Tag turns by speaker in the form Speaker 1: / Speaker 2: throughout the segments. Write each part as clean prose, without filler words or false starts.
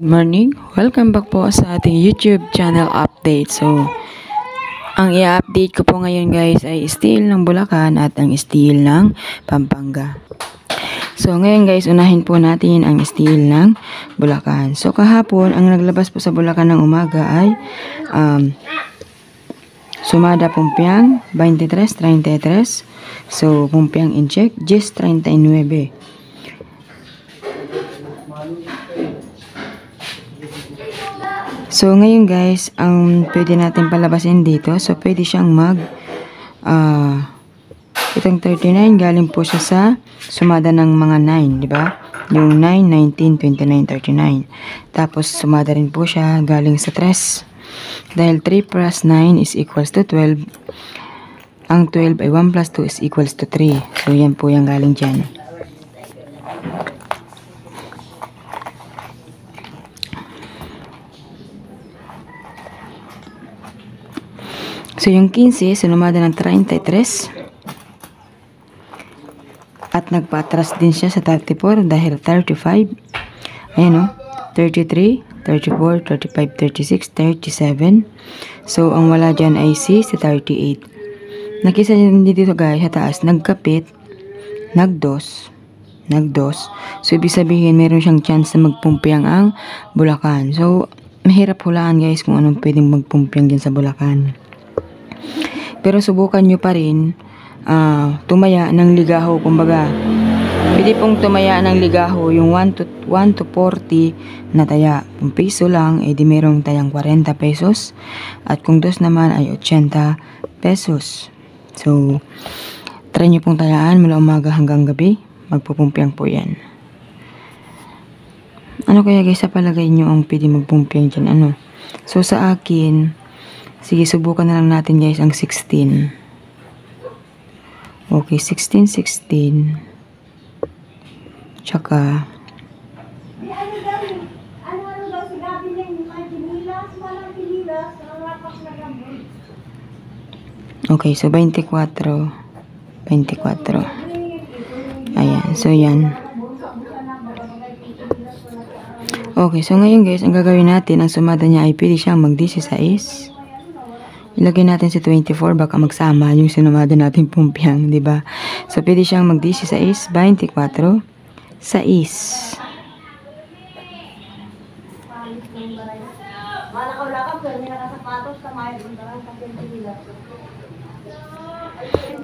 Speaker 1: Morning, welcome back po sa ating YouTube channel update. So, ang i-update ko po ngayon guys ay steel ng Bulacan at ang steel ng Pampanga. So, ngayon guys, unahin po natin ang steel ng Bulacan. So, kahapon, ang naglabas po sa Bulacan ng umaga ay Sumada Pumpiang 23.33. So, Pumpiang Incheck 10.39. So, ngayon guys, ang pwede natin palabasin dito, so pwede siyang itong 39, galing po siya sa sumada ng mga 9, di ba? Yung 9, 19, 29, 39. Tapos, sumada rin po siya galing sa 3. Dahil 3 plus 9 is equals to 12. Ang 12 ay 1 plus 2 is equals to 3. So, yan po yung galing dyan. So, yung 15, sinumada ng 33. At nagpa-atras din siya sa 34 dahil 35. Ayan o. 33, 34, 35, 36, 37. So, ang wala dyan ay C sa 38. Nakisa nyo dito guys, sa taas, nagkapit, nagdos. So, ibig sabihin, meron siyang chance na magpumpiang ang Bulacan. So, mahirap hulaan guys kung anong pwedeng magpumpiang dyan sa Bulacan. Pero subukan nyo pa rin tumaya ng ligaho. Kumbaga, pwede pong tumaya ng ligaho yung 1 to 40 na taya. Kung piso lang, di merong tayang 40 pesos. At kung dos naman ay 80 pesos. So, try nyo pong tayaan mula umaga hanggang gabi. Magpupumpiang po yan. Ano kaya guys sa palagay nyo ang pwede magpumpiang dyan? So, sa akin, sige, subukan na lang natin guys ang 16. Okay, 16. Tsaka okay, so 24. Ayan, so yan. Okay, so ngayon guys, ang gagawin natin, ang sumada niya ay pwede siyang mag-16. Ilagay natin si 24, baka magsama yung sinumada natin pumpiang, di ba? So, pwede siyang mag-16, 24, 6.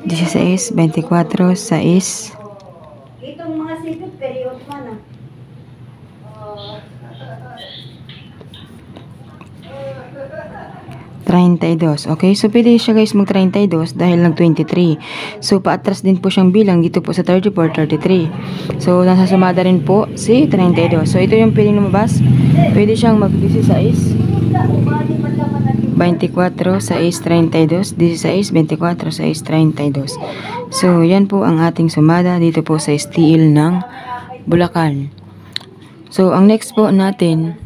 Speaker 1: Dieciséis, 24, 6. Itong mga sikip, period man 32. Okay, so pwede siya guys mag-32 dahil nag-23. So, paatras din po siyang bilang dito po sa 34, 33. So, nasa sumada rin po si 32. So, ito yung pwede lumabas. Pwede siyang mag-16, 24, 6, 32, 16, 24, 6, 32. So, yan po ang ating sumada dito po sa steel ng Bulacan. So, ang next po natin,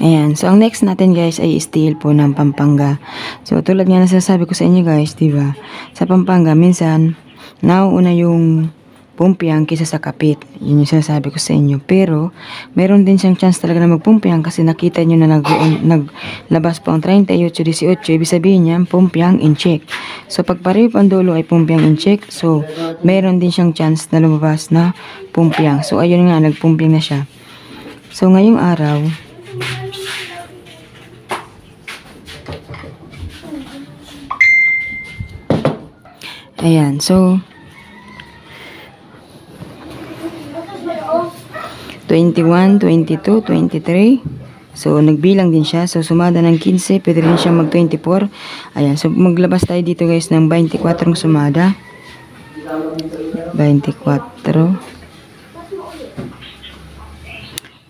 Speaker 1: ayan. So, ang next natin guys ay steel po ng Pampanga. So, tulad nga nasasabi ko sa inyo guys, diba? Sa Pampanga, minsan, nauuna yung pumpiang kisa sa kapit. Yun yung sinasabi ko sa inyo. Pero, meron din siyang chance talaga na magpumpiang kasi nakita nyo na naglabas po ang 38, 18. Ibig sabihin niya, pumpiang in-check. So, pag pareho ang dulo ay pumpiang in-check. So, meron din siyang chance na lumabas na pumpiang. So, ayun nga, nagpumpiang na siya. So, ngayong araw, ayan, so 21, 22, 23. So, nagbilang din siya. So, sumada ng 15. Pwede rin siya mag-24. Ayan, so maglabas tayo dito guys ng 24 sumada. 24.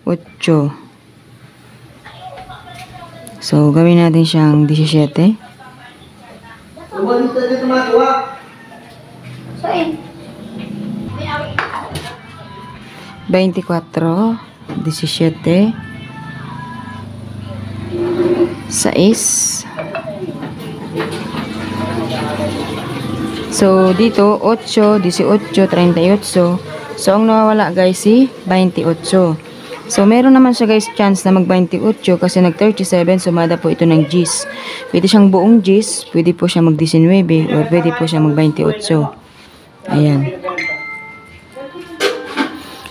Speaker 1: 8. So, gawin natin siyang 17. 24, 17, 6. So, dito, 8, 18, 38. So, ang nawawala guys, si 28. So, meron naman siya guys chance na mag 28 kasi nag 37, sumada po ito ng Gs. Pwede siyang buong Gs, pwede po siya mag 19 or pwede po siya mag 28. Ayan.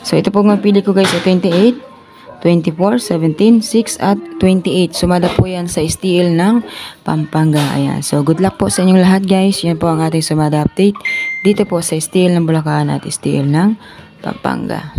Speaker 1: So, ito po ang pili ko guys ay 28, 24, 17, 6 at 28. Sumada po yan sa STL ng Pampanga. Ayan. So, good luck po sa inyong lahat guys. Yan po ang ating sumada update dito po sa STL ng Bulacan at STL ng Pampanga.